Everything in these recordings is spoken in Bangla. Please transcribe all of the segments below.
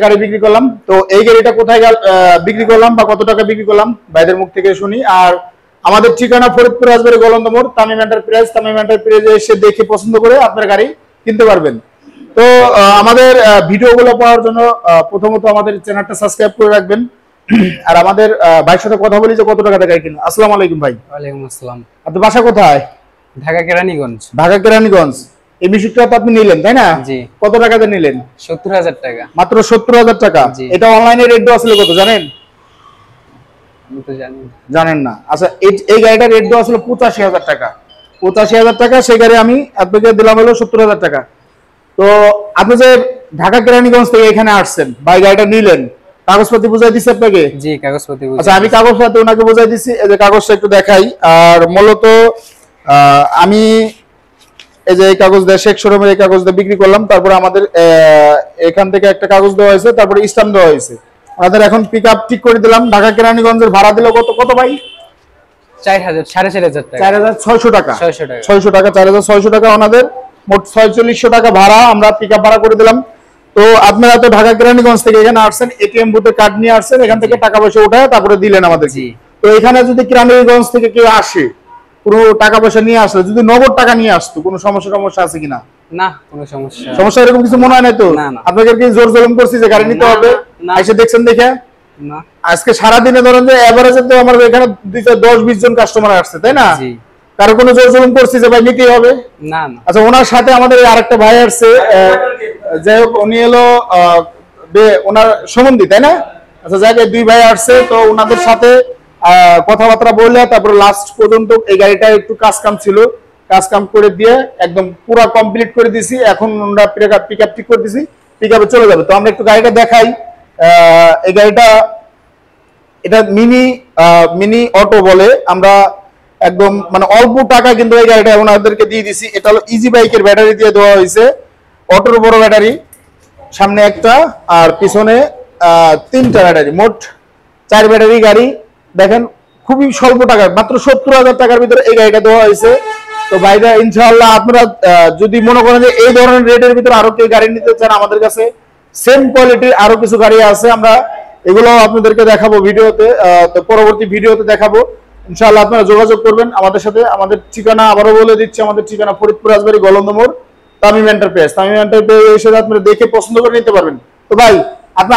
গাড়ি বিক্রি করলাম। তো এই গাড়িটা কোথায় বিক্রি করলাম বা কত টাকা বিক্রি করলাম ভাইদের মুখ থেকে শুনি। আর আমাদের ঠিকানা ফরিদপুর রাজবাড়ী গোলন্দ মোড়, তামিম এন্টারপ্রাইজে এসে দেখে পছন্দ করে আপনার গাড়ি কিনতে পারবেন। তো আমাদের ভিডিওগুলো পাওয়ার জন্য প্রথমত আমাদের চ্যানেলটা সাবস্ক্রাইব করে রাখবেন। আর আমাদের ভাইয়ের সাথে কথা বলি যে কত টাকা গাড়ি কিনবেন। আসসালামু আলাইকুম ভাই। ওয়ালাইকুম আসসালাম। আপনার বাসা কোথায়? ঢাকা কেরানীগঞ্জ। ঢাকা কেরানীগঞ্জ। এই মিশুকটা তো আপনি নিলেন তাই না? জি। কত টাকাতে নিলেন? ৭০,০০০ টাকা। মাত্র ৭০,০০০ টাকা। এটা অনলাইনে রেট দেওয়া ছিল কত জানেন? আমি তো জানি জানেন না। আচ্ছা এই গাড়িটার রেট দেওয়া ছিল ৮৫,০০০ টাকা। ৮৫,০০০ টাকা সেই গাড়ি আমি আপনাকে দিলাম হলো ৭০,০০০ টাকা। তো আপনি যে ঢাকা কেরানীগঞ্জ থেকে এখানে আসছেন ভাই, গাড়িটা নিলেন, কাগজপত্র বুঝাই দিছি আপনাকে? জি, কাগজপত্র বুঝাই। আচ্ছা আমি কাগজপত্র ওনাকে বুঝাই দিছি। এই যে কাগজটা একটু দেখাই। আর মূলত আমি এই যে এই কাগজ দিয়ে শেখ শোরুমের এই কাগজ দিয়ে বিক্রি করলাম। তারপরে আমাদের এখান থেকে একটা কাগজ দেওয়া হয়েছে, তারপরে স্ট্যাম্প দেওয়া হয়েছে। আমাদের এখন পিকআপ ঠিক করে দিলাম। ঢাকা কেরানীগঞ্জের ভাড়া দিল কত ভাই? ৪,০০০ ৪,৫০০ টাকা। ৪,৬০০ টাকা। ৬০০ টাকা। ৪,৬০০ টাকা ওনাদের, মোট ৪৬০০ টাকা ভাড়া আমরা পিকআপ ভাড়া করে দিলাম। তো আপনারা তো ঢাকা কেরানীগঞ্জ থেকে এখানে আসছেন, এটিএম বুথে কার্ড নিয়ে আসছেন, এখান থেকে টাকা পয়সা উঠায় তারপরে দিলেন আমাদের। তো এখানে যদি কেরানীগঞ্জ থেকে কেউ আসে, পুরো টাকা পয়সা নিয়ে আসলে, যদি নগদ টাকা নিয়ে আসতো, কোনো সমস্যা আছে কিনা? না, কোনো সমস্যা এরকম কিছু মনে হয় না তো? আপনাকে কি জোর জুলুম করছি যে গাড়ি নিতে হবে? এসে দেখছেন দেখে না। আজকে সারাদিনে ধরেন যে এভারেজে তো আমাদের এখানে 10-20 জন কাস্টমার আসছে তাই না? কারো কোনো জোর জুলুম করছি যে ভাই নিতেই হবে? না। আচ্ছা ওনার সাথে আমাদের আরেকটা ভাই আসছে, যাই হোক উনি হলো ওনার সম্বন্ধী তাই না? আচ্ছা যাই হোক দুই ভাই আসছে, তো ওনাদের সাথে কথাবার্তা বললে তারপরে লাস্ট পর্যন্ত এই গাড়িটা একটু কাজ কাম ছিল, কাজ কাম করে দিয়ে একদম পুরো কমপ্লিট করে দিছি। এখন আমরা পিকআপ ঠিক করে দিছি, পিকআপে চলে যাবে। তো আমরা একটু গাড়িটা দেখাই। এই গাড়িটা এটা মিনি অটো বলে। আমরা একদম মানে অল্প টাকা কিন্তু এই গাড়িটা ওনাদেরকে দিয়ে দিছি। এটা হলো ইজি বাইকের ব্যাটারি দিয়ে দেওয়া হয়েছে, অটোর বড় ব্যাটারি, সামনে একটা আর পিছনে 3টা ব্যাটারি, মোট 4 ব্যাটারি গাড়ি। দেখেন খুবই স্বল্প টাকা, মাত্র ৭০,০০০ টাকার ভিতরে এই গাড়িটা দেওয়া হয়েছে। তো ভাইরা ইনশাআল্লাহ আপনারা যদি মনে করেন যে এই ধরনের রেটের ভিতরে আরো কেউ গাড়ি নিতে চান, আমাদের কাছে সেম কোয়ালিটির আরো কিছু গাড়ি আছে, আমরা এগুলো আপনাদেরকে দেখাবো ভিডিওতে। তো পরবর্তী ভিডিওতে দেখাবো ইনশাআল্লাহ। আপনারা যোগাযোগ করবেন আমাদের সাথে। আমাদের ঠিকানা আবারও বলে দিচ্ছি, আমাদের ঠিকানা ফরিদপুর রাজবাড়ী গোলন্দ মোড়, তামিম এন্টারপ্রাইজ এসে আপনারা দেখে পছন্দ করে নিতে পারবেন। তো ভাই আপনি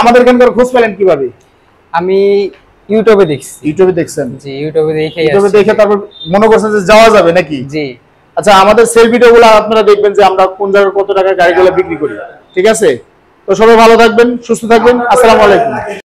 আমাদের এখানকার খোঁজ পেলেন কিভাবে? আমি ইউটিউবে দেখছি। ইউটিউবে দেখছেন? জি, ইউটিউবে দেখে তারপর মনে করছেন যে যাওয়া যাবে নাকি? জি। আচ্ছা আমাদের সেল ভিডিওগুলো আপনারা দেখবেন যে আমরা কোন জায়গায় কত টাকা গাড়িগুলো বিক্রি করি। ঠিক আছে? তো সবাই ভালো থাকবেন, সুস্থ থাকবেন। আসসালামু আলাইকুম।